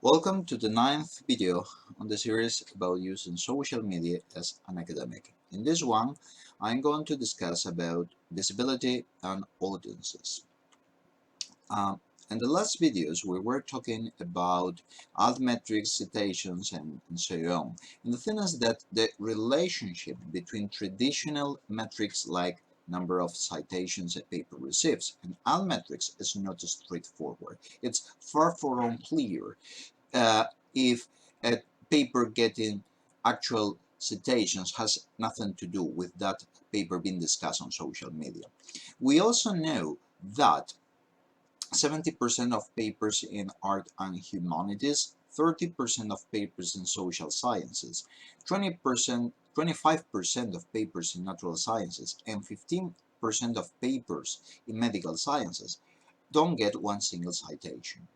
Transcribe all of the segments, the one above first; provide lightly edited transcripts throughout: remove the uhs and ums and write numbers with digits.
Welcome to the ninth video on the series about using social media as an academic. In this one, I'm going to discuss about visibility and audiences. Um, in the last videos, we were talking about altmetrics, citations, and so on. And the thing is that the relationship between traditional metrics like number of citations a paper receives and altmetrics is not straightforward. It's far from unclear uh, if a paper getting actual citations has nothing to do with that paper being discussed on social media. We also know that 70% of papers in art and humanities, 30% of papers in social sciences, 20%, 25% of papers in natural sciences, and 15% of papers in medical sciences don't get one single citation.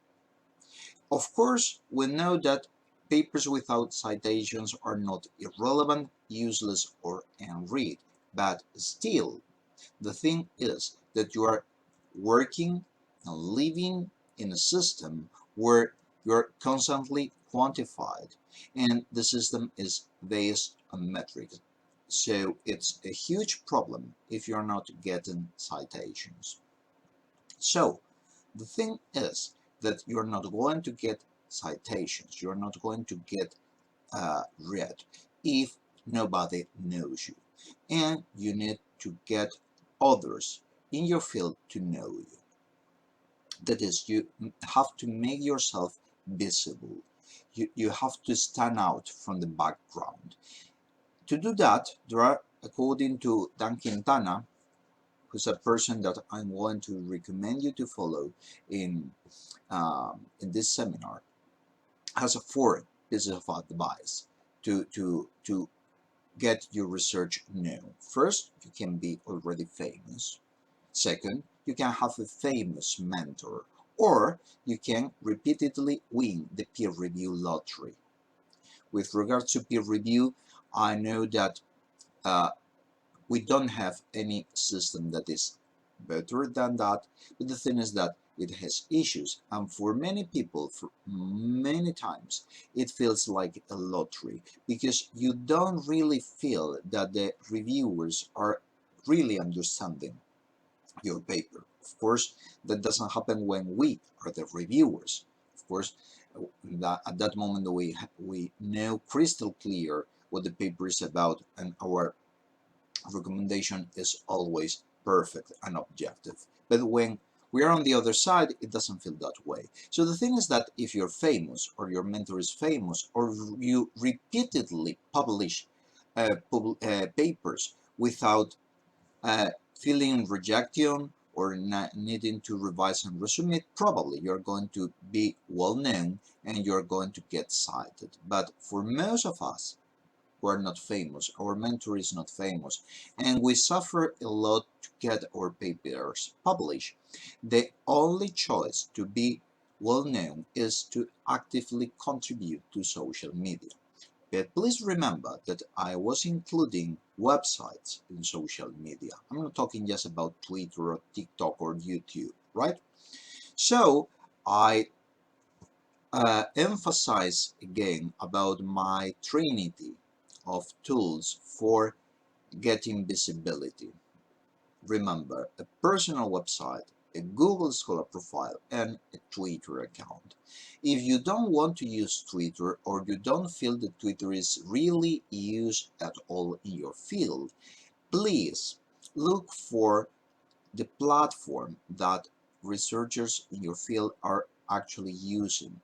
Of course, we know that papers without citations are not irrelevant, useless, or unread, but still, the thing is that you are working and living in a system where you are constantly quantified, and the system is based on metrics. So it's a huge problem if you're not getting citations. So the thing is that you're not going to get citations, you're not going to get read if nobody knows you. And you need to get others in your field to know you. That is, you have to make yourself visible. You have to stand out from the background. To do that, there are, according to Dan Quintana, who's a person that I'm going to recommend you to follow in this seminar, has a four pieces of advice to get your research known. First, you can be already famous. Second, you can have a famous mentor, or you can repeatedly win the peer review lottery. With regards to peer review, I know that uh, we don't have any system that is better than that, but the thing is that it has issues, and for many people, for many times, it feels like a lottery because you don't really feel that the reviewers are really understanding your paper. Of course, that doesn't happen when we are the reviewers. Of course, that at that moment we know crystal clear what the paper is about, and our recommendation is always perfect and objective. But when we are on the other side, it doesn't feel that way. So the thing is that if you're famous, or your mentor is famous, or you repeatedly publish papers without feeling rejection or not needing to revise and resubmit, probably you're going to be well known and you're going to get cited. But for most of us, we're not famous, our mentor is not famous, and we suffer a lot to get our papers published. The only choice to be well known is to actively contribute to social media. But please remember that I was including websites in social media. I'm not talking just about Twitter or TikTok or YouTube, right? So I emphasize again about my trinity of tools for getting visibility. Remember, a personal website, a Google Scholar profile, and a Twitter account. If you don't want to use Twitter, or you don't feel that Twitter is really used at all in your field, please look for the platform that researchers in your field are actually using.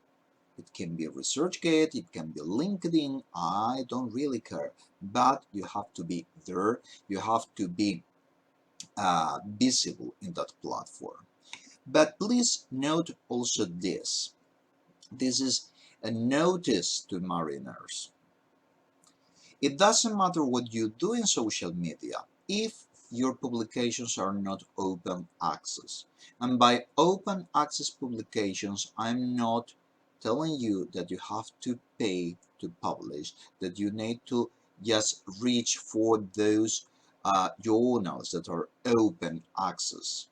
It can be ResearchGate, it can be LinkedIn, I don't really care, but you have to be there, you have to be visible in that platform. But please note also this. This is a notice to mariners. It doesn't matter what you do in social media if your publications are not open access. And by open access publications, I'm not telling you that you have to pay to publish, that you need to just reach for those journals that are open access.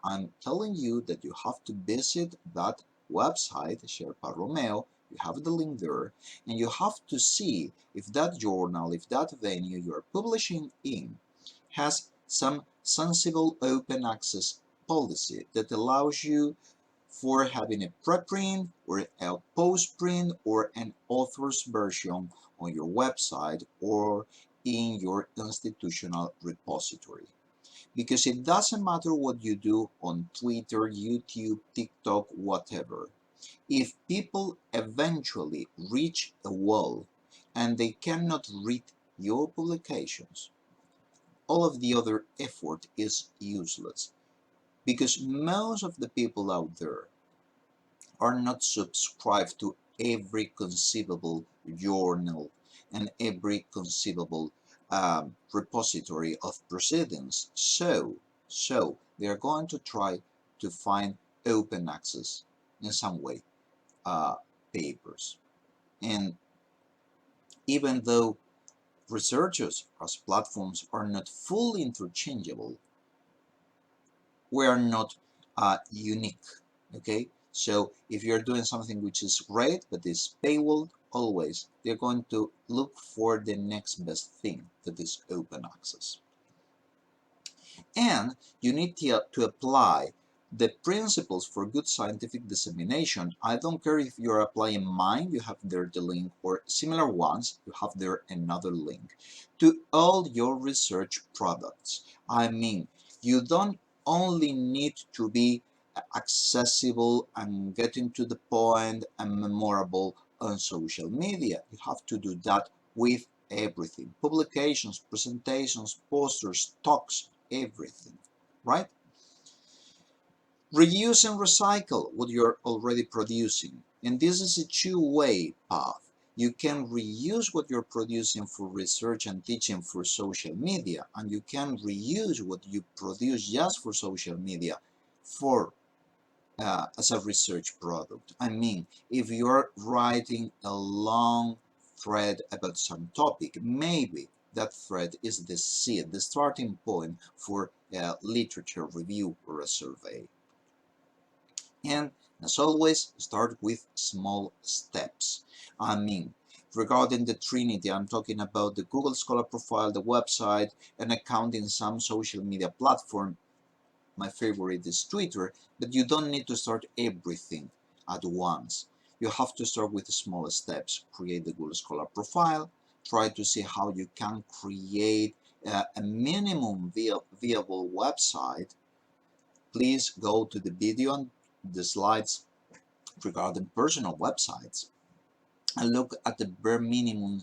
I'm telling you that you have to visit that website, Sherpa Romeo, You have the link there, and you have to see if that journal, if that venue you're publishing in has some sensible open access policy that allows you for having a preprint or a postprint or an author's version on your website or in your institutional repository. Because it doesn't matter what you do on Twitter, YouTube, TikTok, whatever. If people eventually reach a wall and they cannot read your publications, all of the other effort is useless. Because most of the people out there are not subscribed to every conceivable journal and every conceivable repository of proceedings. So they are going to try to find open access in some way uh, papers. And even though researchers as platforms are not fully interchangeable, we are not unique. Okay, so if you're doing something which is great but is paywall, always they're going to look for the next best thing that is open access. And you need to apply the principles for good scientific dissemination. I don't care if you're applying mine, you have there the link, or similar ones, you have there another link, to all your research products. I mean, you don't only need to be accessible and getting to the point and memorable on social media. You have to do that with everything. Publications, presentations, posters, talks, everything, right? Reuse and recycle what you're already producing. And this is a two-way path. You can reuse what you're producing for research and teaching for social media, and you can reuse what you produce just for social media for as a research product. I mean, if you're writing a long thread about some topic, maybe that thread is the seed, the starting point for a literature review or a survey. And as always, start with small steps. I mean, regarding the Trinity, I'm talking about the Google Scholar profile, the website, an account in some social media platform. My favorite is Twitter, but you don't need to start everything at once. You have to start with small steps. Create the Google Scholar profile, try to see how you can create a minimum viable website. Please go to the video and the slides regarding personal websites and look at the bare minimum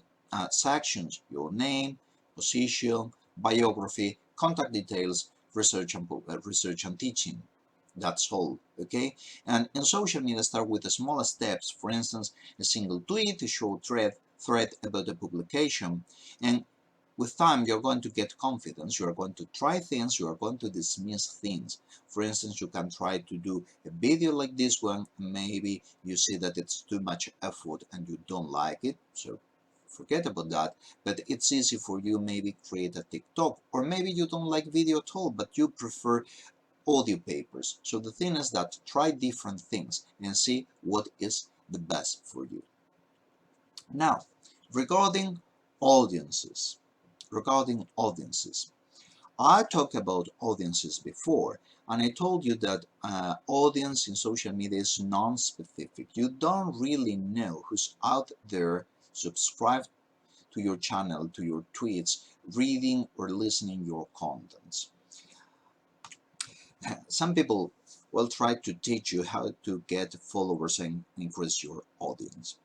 sections: your name, position, biography, contact details, research and teaching. That's all, okay? And in social media, start with the small steps. For instance, a single tweet, a short thread about a publication, and with time, you're going to get confidence, you are going to try things, you are going to dismiss things. For instance, you can try to do a video like this one, maybe you see that it's too much effort and you don't like it, so forget about that. But it's easy for you, maybe create a TikTok, or maybe you don't like video at all, but you prefer audio papers. So the thing is that try different things and see what is the best for you. Now, regarding audiences, I talked about audiences before, and I told you that audience in social media is non-specific. You don't really know who's out there subscribed to your channel, to your tweets, reading or listening your contents. Some people will try to teach you how to get followers and increase your audience.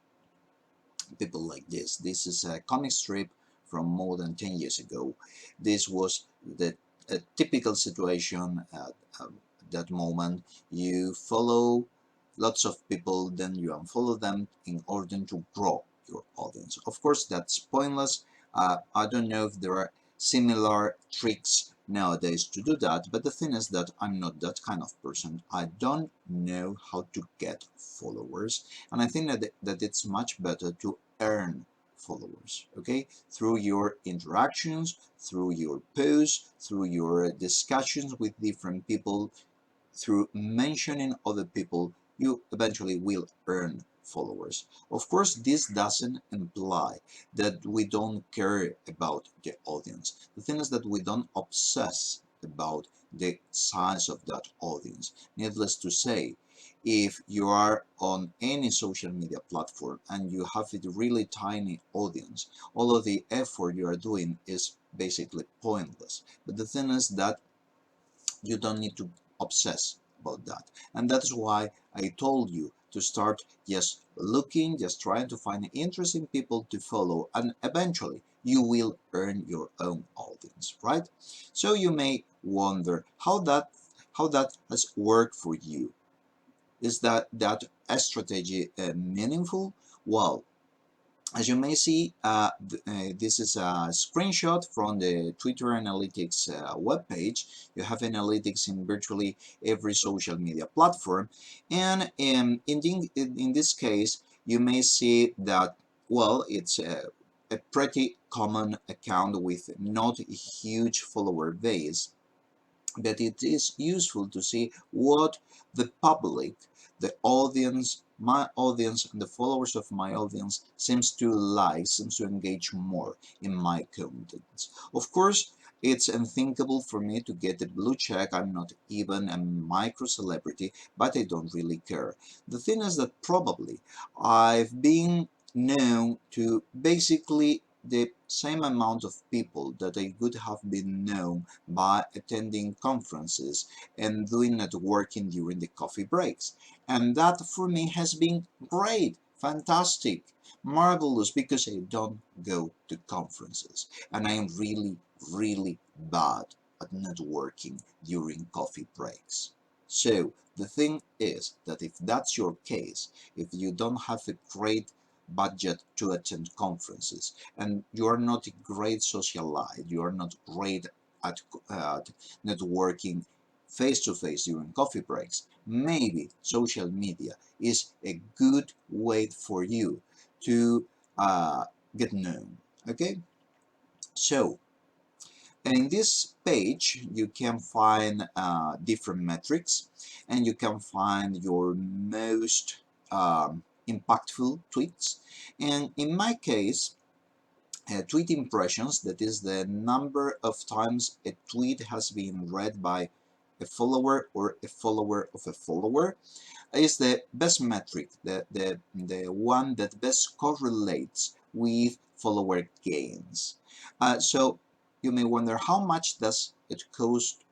People like this. This is a comic strip from more than 10 years ago. This was a typical situation at that moment. You follow lots of people, then you unfollow them in order to grow your audience. Of course, that's pointless. I don't know if there are similar tricks nowadays to do that, but the thing is that I'm not that kind of person. I don't know how to get followers, and I think that it's much better to earn followers, okay, through your interactions, through your posts, through your discussions with different people, through mentioning other people. You eventually will earn followers. Of course, this doesn't imply that we don't care about the audience. The thing is that we don't obsess about the size of that audience. Needless to say, if you are on any social media platform and you have a really tiny audience, all of the effort you are doing is basically pointless. But the thing is that you don't need to obsess about that, and that's why I told you to start just looking, just trying to find interesting people to follow, and eventually you will earn your own audience, right? So you may wonder how that has worked for you. Is that a strategy meaningful? Well, as you may see, this is a screenshot from the Twitter Analytics webpage. You have analytics in virtually every social media platform, and in this case, you may see that, well, it's a pretty common account with not a huge follower base, that it is useful to see what the public, the audience, my audience, and the followers of my audience seems to like, seems to engage more in my contents. Of course, it's unthinkable for me to get a blue check. I'm not even a micro celebrity, but I don't really care. The thing is that probably I've been known to basically the same amount of people that I would have been known by attending conferences and doing networking during the coffee breaks. And that for me has been great, fantastic, marvelous, because I don't go to conferences and I am really, really bad at networking during coffee breaks. So the thing is that if that's your case, if you don't have a great budget to attend conferences and you are not a great socialite, you are not great at networking face to face during coffee breaks, maybe social media is a good way for you to get known. Okay, so in this page you can find different metrics, and you can find your most impactful tweets. And in my case, tweet impressions, that is the number of times a tweet has been read by a follower or a follower of a follower, is the best metric, the one that best correlates with follower gains. So you may wonder, how much does it cost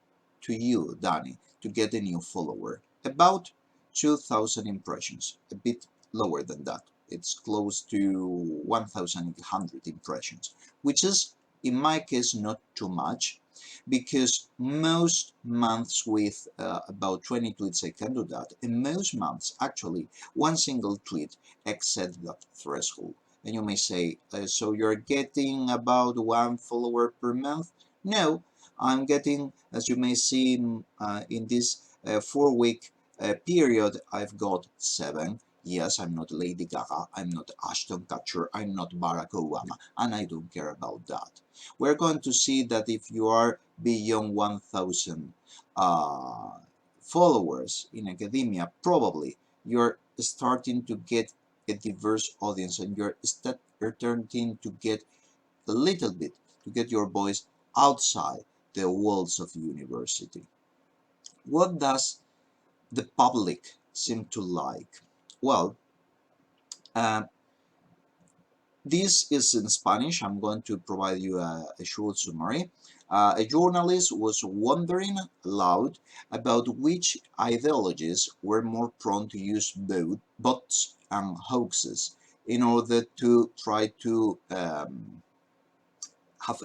to you, Danny, to get a new follower? About 2,000 impressions, a bit lower than that. It's close to 1,800 impressions, which is, in my case, not too much, because most months with about 20 tweets I can do that, and most months actually one single tweet exceeds that threshold. And you may say, so you're getting about one follower per month? No, I'm getting, as you may see, in this 4 week period, I've got 7. Yes, I'm not Lady Gaga, I'm not Ashton Kutcher, I'm not Barack Obama, and I don't care about that. We're going to see that if you are beyond 1,000 followers in academia, probably you're starting to get a diverse audience, and you're starting to get a little bit, to get your voice outside the walls of university. What does the public seem to like? Well, uh, this is in Spanish. I'm going to provide you a short summary. A journalist was wondering aloud about which ideologies were more prone to use bots and hoaxes in order to try to have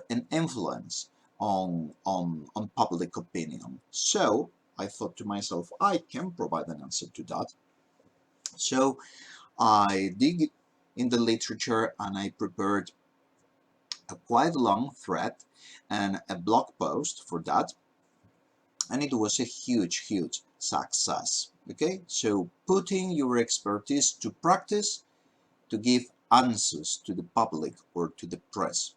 an influence on public opinion. So I thought to myself, I can provide an answer to that. So I dig in the literature and I prepared a quite long thread and a blog post for that, and it was a huge success. Okay, so putting your expertise to practice to give answers to the public or to the press,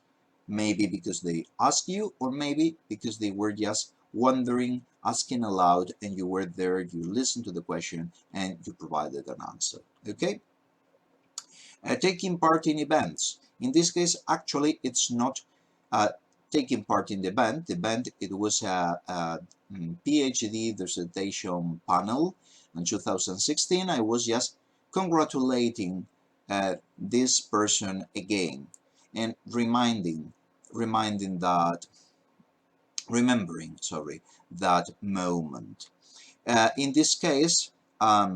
maybe because they asked you, or maybe because they were just wondering, asking aloud, and you were there, you listened to the question and you provided an answer. Okay, Taking part in events. In this case, actually, it's not uh, taking part in the event. The event, it was a PhD dissertation panel in 2016. I was just congratulating this person again and reminding that, remembering, sorry, that moment. In this case, uh,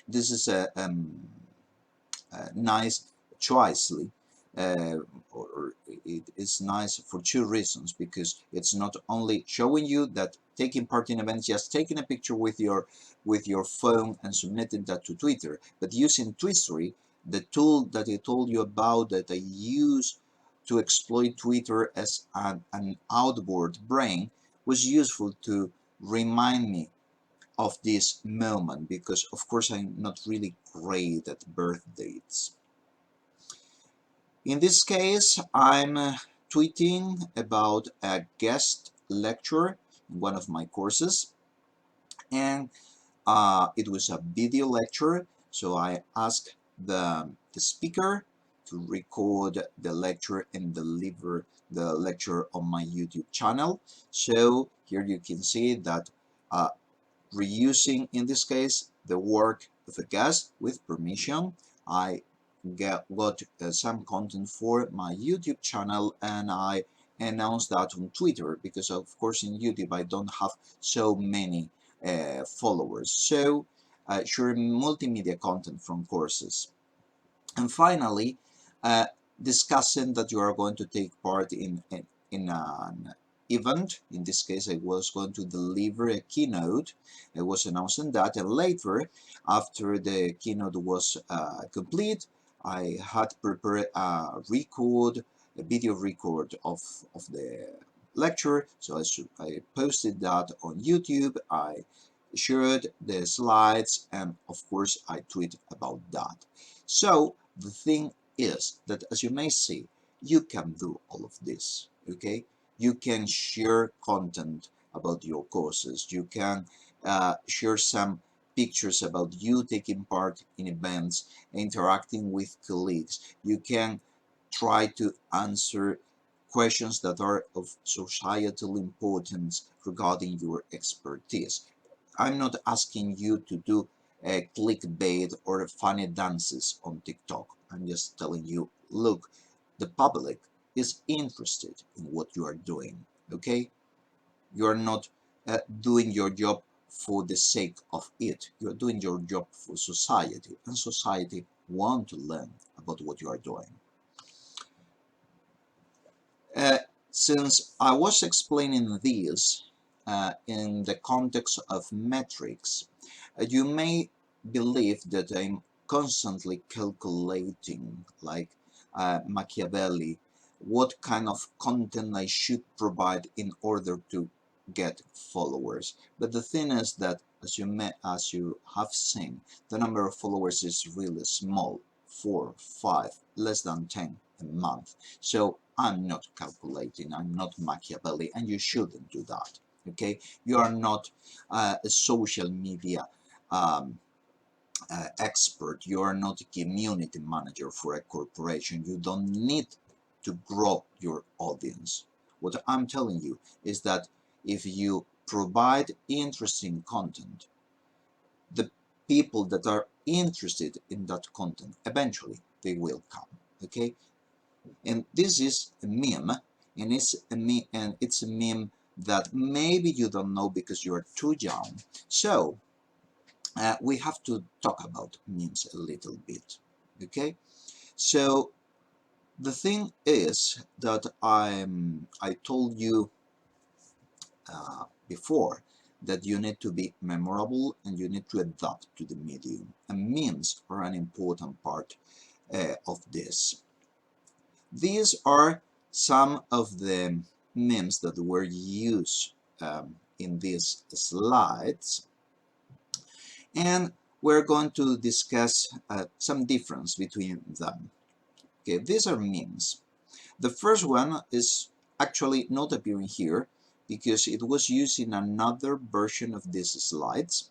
this is a nice choicely, or it is nice for two reasons, because it's not only showing you that taking part in events, just taking a picture with your phone and submitting that to Twitter, but using Twittery, the tool that I told you about that I use to exploit Twitter as an outboard brain, was useful to remind me of this moment, because of course I'm not really great at birth dates. In this case, I'm tweeting about a guest lecture in one of my courses, and it was a video lecture, so I asked the speaker to record the lecture and deliver the lecture on my YouTube channel. So here you can see that uh, reusing, in this case, the work of a guest with permission, I got some content for my YouTube channel, and I announced that on Twitter, because of course in YouTube I don't have so many followers. So sharing multimedia content from courses. And finally, discussing that you are going to take part in an event. In this case, I was going to deliver a keynote. I was announcing that, and later, after the keynote was complete, I had prepared a video record of the lecture. So I posted that on YouTube. I shared the slides, and of course, I tweet about that. So the thing is that, as you may see, you can do all of this, okay? You can share content about your courses. You can share some pictures about you taking part in events, interacting with colleagues. You can try to answer questions that are of societal importance regarding your expertise. I'm not asking you to do clickbait or funny dances on TikTok. I'm just telling you, look, the public is interested in what you are doing, okay? You are not doing your job for the sake of it. You are doing your job for society, and society want to learn about what you are doing. Uh, since I was explaining this in the context of metrics, you may believe that I'm constantly calculating, like Machiavelli, what kind of content I should provide in order to get followers. But the thing is that, as you have seen, the number of followers is really small, 4, 5, less than 10 a month. So I'm not calculating, I'm not Machiavelli, and you shouldn't do that. Okay, you are not a social media um, expert. You are not a community manager for a corporation. You don't need to grow your audience. What I'm telling you is that if you provide interesting content, the people that are interested in that content, eventually they will come. Okay, and this is a meme, and it's a meme that maybe you don't know because you are too young. So we have to talk about memes a little bit, okay? So the thing is that I told you before that you need to be memorable and you need to adapt to the medium, and memes are an important part of this. These are some of the memes that were used in these slides, and we're going to discuss some difference between them. Okay, these are memes. The first one is actually not appearing here because it was used in another version of these slides.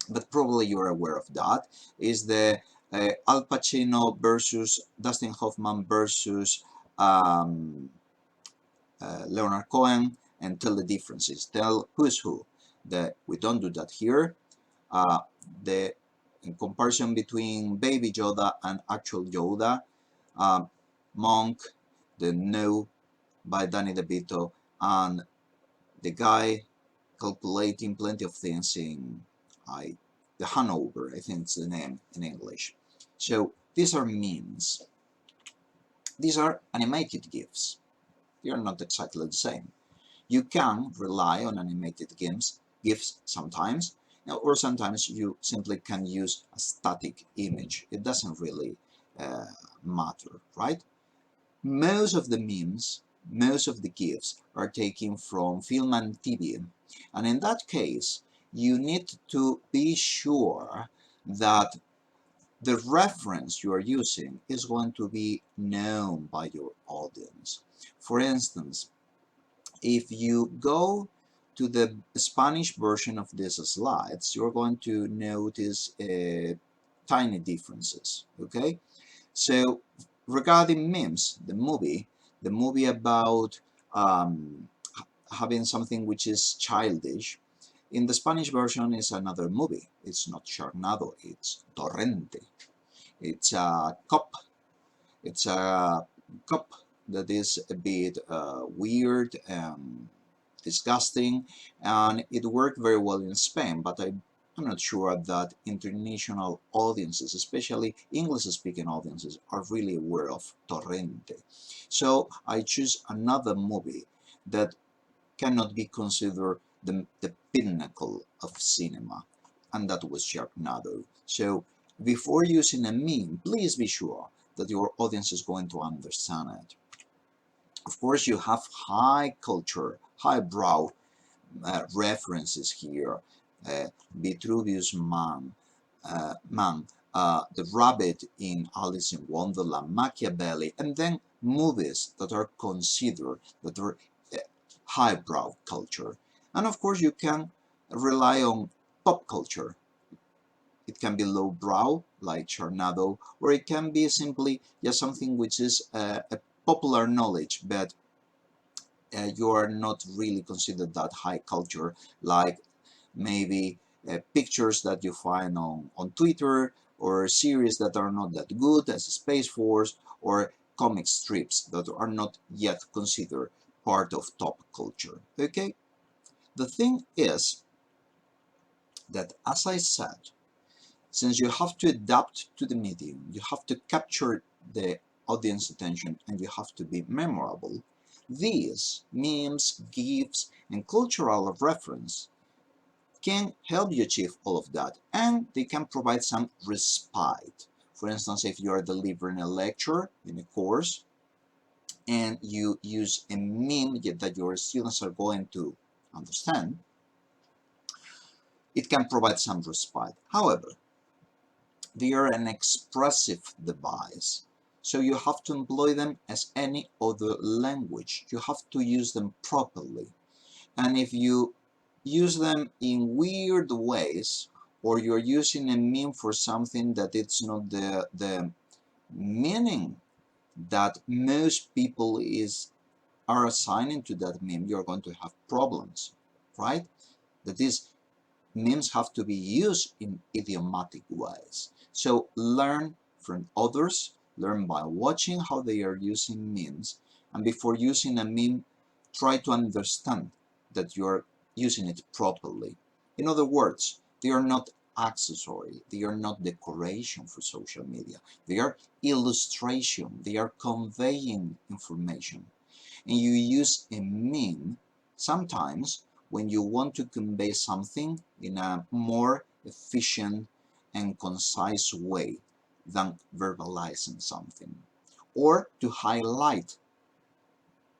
but probably you're aware of that, is the Al Pacino versus Dustin Hoffman versus Leonard Cohen, and tell the differences, tell who's who. We don't do that here. The in comparison between Baby Yoda and actual Yoda, uh, Monk, the No by Danny DeVito, and the guy calculating plenty of things in the Hanover, I think it's the name in English. So these are memes. These are animated GIFs. They are not exactly the same. You can rely on animated GIFs sometimes, or sometimes you simply can use a static image. It doesn't really uh, matter, right? Most of the memes, most of the GIFs are taken from film and TV, and in that case, you need to be sure that the reference you are using is going to be known by your audience. For instance, if you go to the Spanish version of these slides, you're going to notice tiny differences, okay? So regarding memes, the movie about um, having something which is childish, in the Spanish version is another movie. It's not Sharknado, it's Torrente. It's a cop. It's a cop that is a bit weird and disgusting, and it worked very well in Spain, but I'm not sure that international audiences, especially English-speaking audiences, are really aware of Torrente. So I choose another movie that cannot be considered the pinnacle of cinema, and that was Sharknado. So before using a meme, please be sure that your audience is going to understand it. Of course, you have high culture, highbrow references here. Vitruvius Man, The Rabbit in Alice in Wonderland, Machiavelli, and then movies that are considered that are uh, highbrow culture. And of course, you can rely on pop culture. It can be lowbrow, like Charnado, or it can be simply just something which is a popular knowledge, but you are not really considered that high culture, like maybe pictures that you find on Twitter, or series that are not that good as Space Force, or comic strips that are not yet considered part of top culture. Okay? The thing is that, as I said, since you have to adapt to the medium, you have to capture the audience attention, and you have to be memorable, these memes, GIFs, and cultural reference can help you achieve all of that, and they can provide some respite. For instance, if you are delivering a lecture in a course and you use a meme that your students are going to understand, it can provide some respite. However, they are an expressive device, so you have to employ them as any other language. You have to use them properly. And if you use them in weird ways, or you're using a meme for something that it's not the meaning that most people are assigning to that meme, you're going to have problems, right? That is, memes have to be used in idiomatic ways. So learn from others, learn by watching how they are using memes, and before using a meme, try to understand that you're using it properly. In other words, they are not accessory, they are not decoration for social media, they are illustration, they are conveying information. And you use a meme sometimes when you want to convey something in a more efficient and concise way than verbalizing something, or to highlight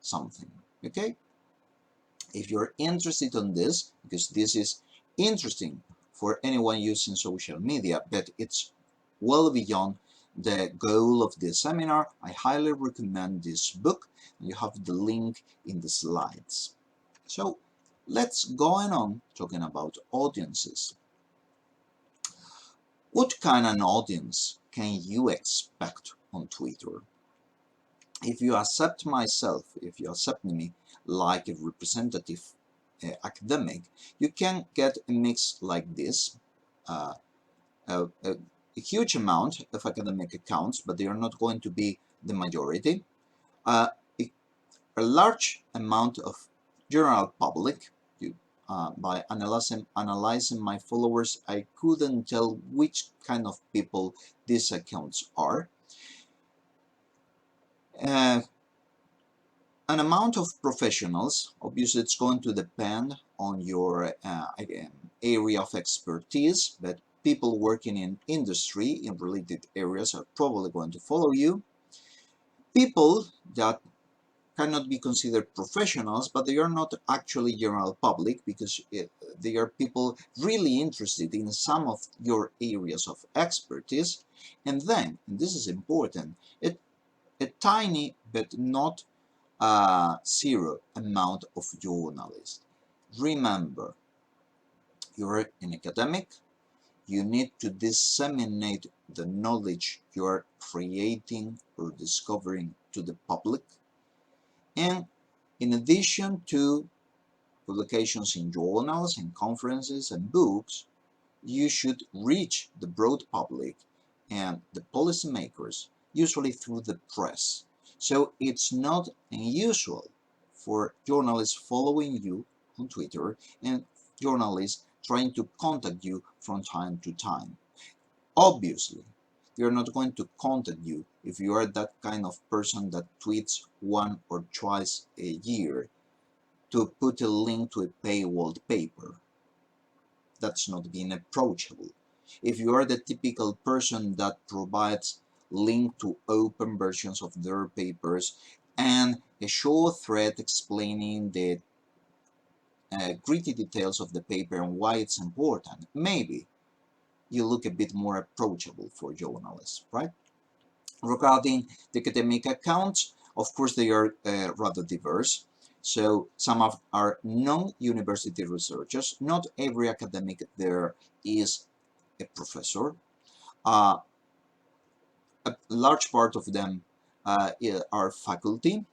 something. Okay? If you're interested in this, because this is interesting for anyone using social media, but it's well beyond the goal of this seminar, I highly recommend this book. You have the link in the slides. So let's go on talking about audiences. What kind of audience can you expect on Twitter? If you accept myself, if you accept me like a representative academic, you can get a mix like this. Uh, a huge amount of academic accounts, but they are not going to be the majority. Uh, a, a large amount of general public. By analyzing my followers, I couldn't tell which kind of people these accounts are. Uh, an amount of professionals, obviously it's going to depend on your area of expertise, but people working in industry in related areas are probably going to follow you. People that cannot be considered professionals, but they are not actually general public because they are people really interested in some of your areas of expertise. And then, and this is important, a tiny but not zero amount of journalists. Remember, you're an academic, you need to disseminate the knowledge you are creating or discovering to the public. And in addition to publications in journals and conferences and books, you should reach the broad public and the policymakers, usually through the press. So it's not unusual for journalists following you on Twitter and journalists trying to contact you from time to time. Obviously, they're not going to contact you if you are that kind of person that tweets one or twice a year to put a link to a paywalled paper. That's not being approachable. If you are the typical person that provides link to open versions of their papers and a short thread explaining the gritty details of the paper and why it's important, maybe you look a bit more approachable for journalists, right? Regarding the academic accounts, of course, they are rather diverse. So some of are non-university researchers. Not every academic there is a professor. Uh, a large part of them are faculty,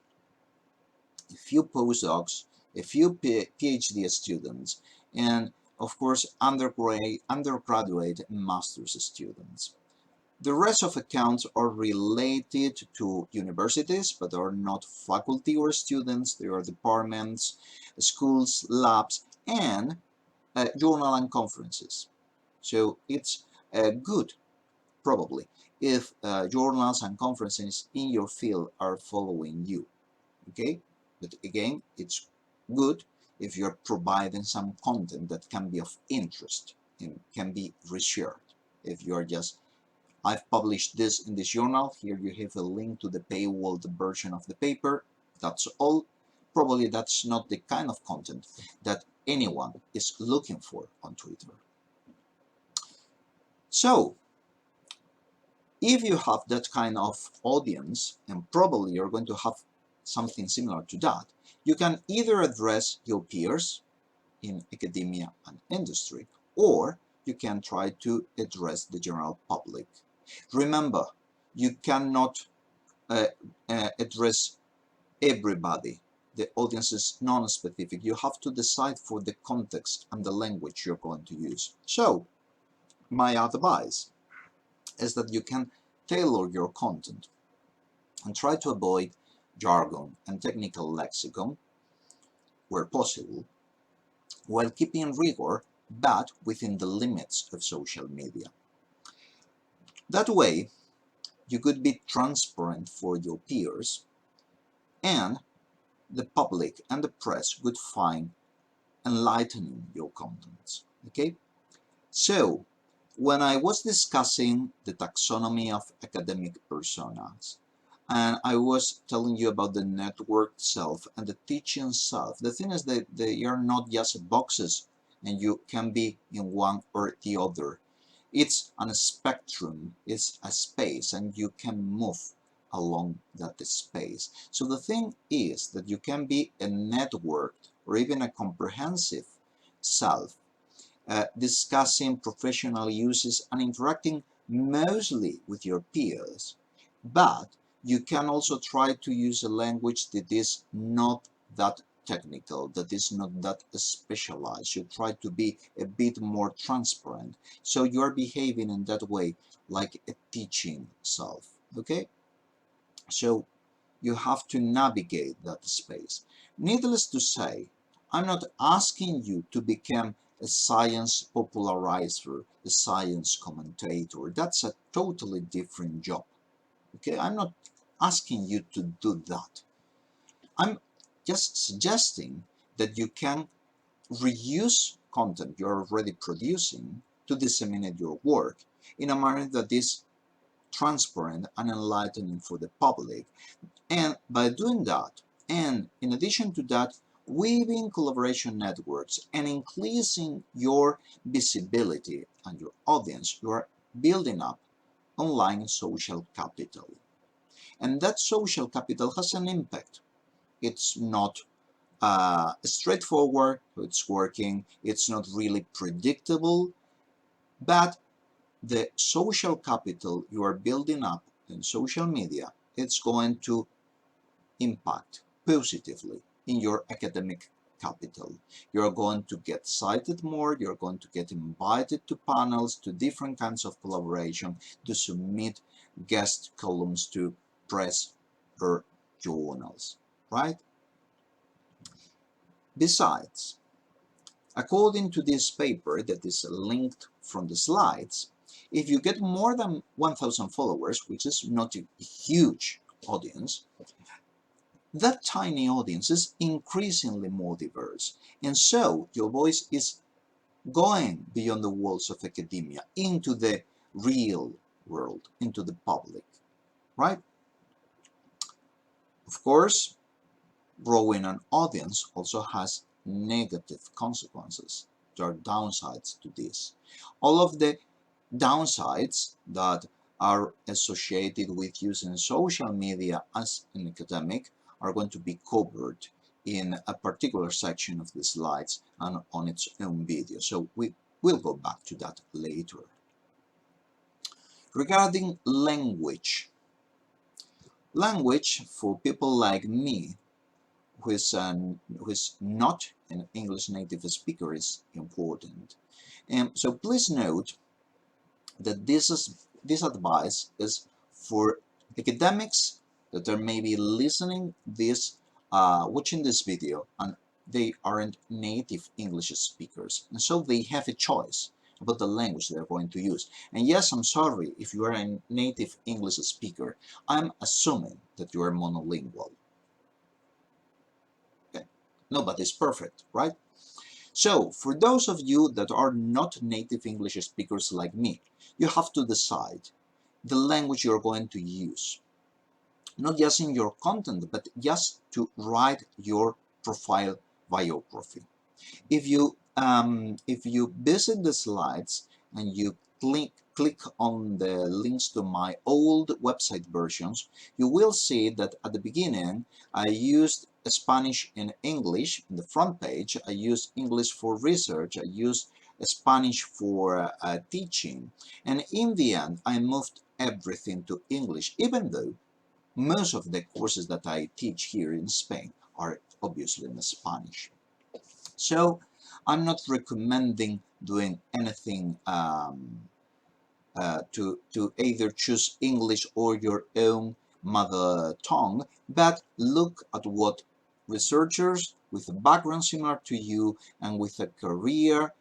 a few postdocs, a few PhD students, and of course undergraduate and master's students. The rest of accounts are related to universities, but are not faculty or students. They are departments, schools, labs, and journal and conferences. So it's good, probably, if journals and conferences in your field are following you. Okay, but again, it's good if you're providing some content that can be of interest and can be reshared. If you're just I've published this in this journal. Here you have a link to the paywalled version of the paper. That's all. Probably that's not the kind of content that anyone is looking for on Twitter. So, if you have that kind of audience, and probably you're going to have something similar to that, you can either address your peers in academia and industry, or you can try to address the general public. Remember, you cannot address everybody. The audience is non-specific. You have to decide for the context and the language you're going to use. So, my advice is that you can tailor your content and try to avoid jargon and technical lexicon where possible, while keeping rigor but within the limits of social media. That way, you could be transparent for your peers, and the public and the press would find enlightening your contents. Okay, so when I was discussing the taxonomy of academic personas, and I was telling you about the network self and the teaching self, the thing is that they are not just boxes and you can be in one or the other. It's on a spectrum, it's a space, and you can move along that space. So the thing is that you can be a networked or even a comprehensive self discussing professional uses and interacting mostly with your peers. But you can also try to use a language that is not that technical, that is not that specialized. You try to be a bit more transparent. So you are behaving in that way like a teaching self. Okay? So you have to navigate that space. Needless to say, I'm not asking you to become a science popularizer, a science commentator. That's a totally different job. Okay, I'm not asking you to do that. I'm just suggesting that you can reuse content you're already producing to disseminate your work in a manner that is transparent and enlightening for the public. And by doing that, and in addition to that, weaving collaboration networks and increasing your visibility and your audience, you are building up online social capital. And that social capital has an impact. It's not straightforward, it's working, it's not really predictable, but the social capital you are building up in social media, it's going to impact positively in your academic capital. You're going to get cited more, you're going to get invited to panels, to different kinds of collaboration, to submit guest columns to press or journals, right? Besides, according to this paper that is linked from the slides, if you get more than 1,000 followers, which is not a huge audience, that tiny audience is increasingly more diverse. And so your voice is going beyond the walls of academia into the real world, into the public, right? Of course, growing an audience also has negative consequences. There are downsides to this. All of the downsides that are associated with using social media as an academic are going to be covered in a particular section of the slides and on its own video. So we will go back to that later. Regarding language. Language for people like me who is not an English native speaker is important. And so please note that this advice is for academics that are maybe listening this, watching this video, and they aren't native English speakers, and so they have a choice about the language they're going to use. And yes, I'm sorry if you are a native English speaker. I'm assuming that you are monolingual. Okay. Nobody's perfect, right? So, for those of you that are not native English speakers like me, you have to decide the language you're going to use. Not just in your content, but just to write your profile biography. If you visit the slides and you click on the links to my old website versions, you will see that at the beginning I used Spanish and English in the front page. I used English for research. I used Spanish for teaching, and in the end I moved everything to English, even though most of the courses that I teach here in Spain are obviously in Spanish. So I'm not recommending doing anything to either choose English or your own mother tongue, but look at what researchers with a background similar to you and with a career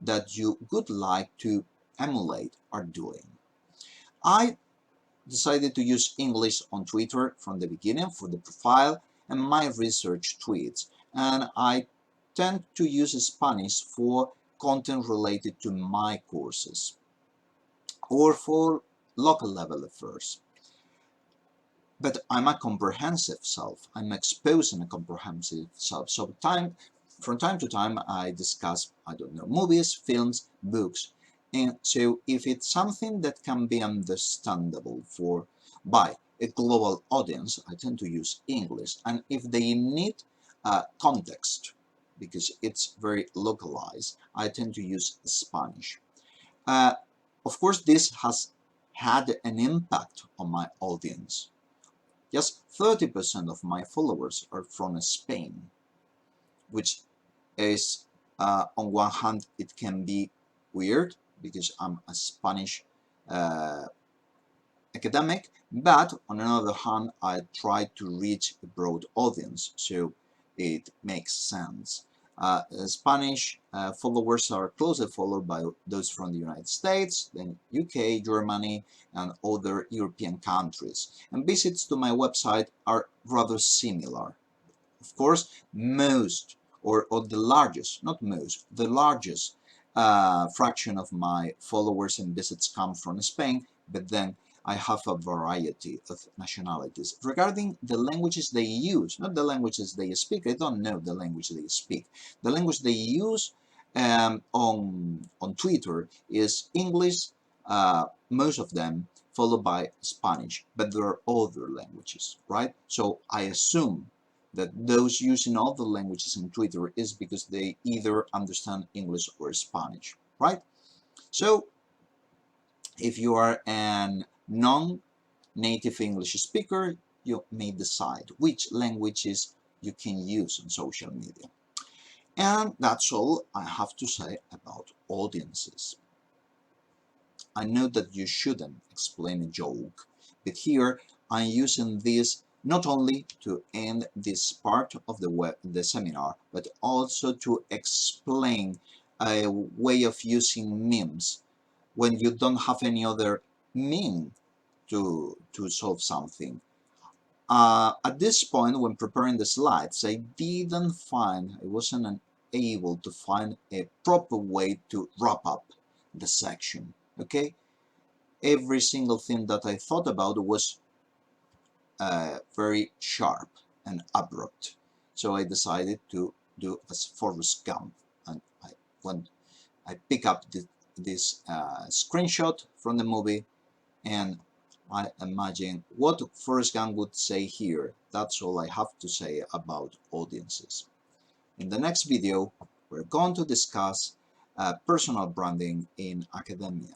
that you would like to emulate are doing. I decided to use English on Twitter from the beginning for the profile and my research tweets, and I tend to use Spanish for content related to my courses or for local level affairs. But I'm a comprehensive self. I'm exposing a comprehensive self. So from time to time, I discuss, I don't know, movies, films, books. And so if it's something that can be understandable by a global audience, I tend to use English. And if they need context, because it's very localized, I tend to use Spanish. Uh, of course, this has had an impact on my audience. Just 30% of my followers are from Spain, which is, on one hand, it can be weird because I'm a Spanish uh, academic, but on another hand, I try to reach a broad audience, so it makes sense. Spanish followers are closely followed by those from the United States, then UK, Germany, and other European countries. And visits to my website are rather similar. Of course, most, or the largest, not most, the largest fraction of my followers and visits come from Spain, but then I have a variety of nationalities. Regarding the languages they use, not the languages they speak, I don't know the language they speak. The language they use on Twitter is English, most of them, followed by Spanish, but there are other languages, right? So I assume that those using other languages in Twitter is because they either understand English or Spanish, right? So if you are a non-native English speaker, you may decide which languages you can use on social media. And that's all I have to say about audiences. I know that you shouldn't explain a joke, but here I'm using this not only to end this part of the seminar, but also to explain a way of using memes when you don't have any other mean to solve something. At this point, when preparing the slides, I wasn't able to find a proper way to wrap up the section, okay? Every single thing that I thought about was very sharp and abrupt. So I decided to do as Forrest Gump, and when I pick up this screenshot from the movie, and I imagine what Forrest Gump would say here. That's all I have to say about audiences. In the next video, we're going to discuss personal branding in academia.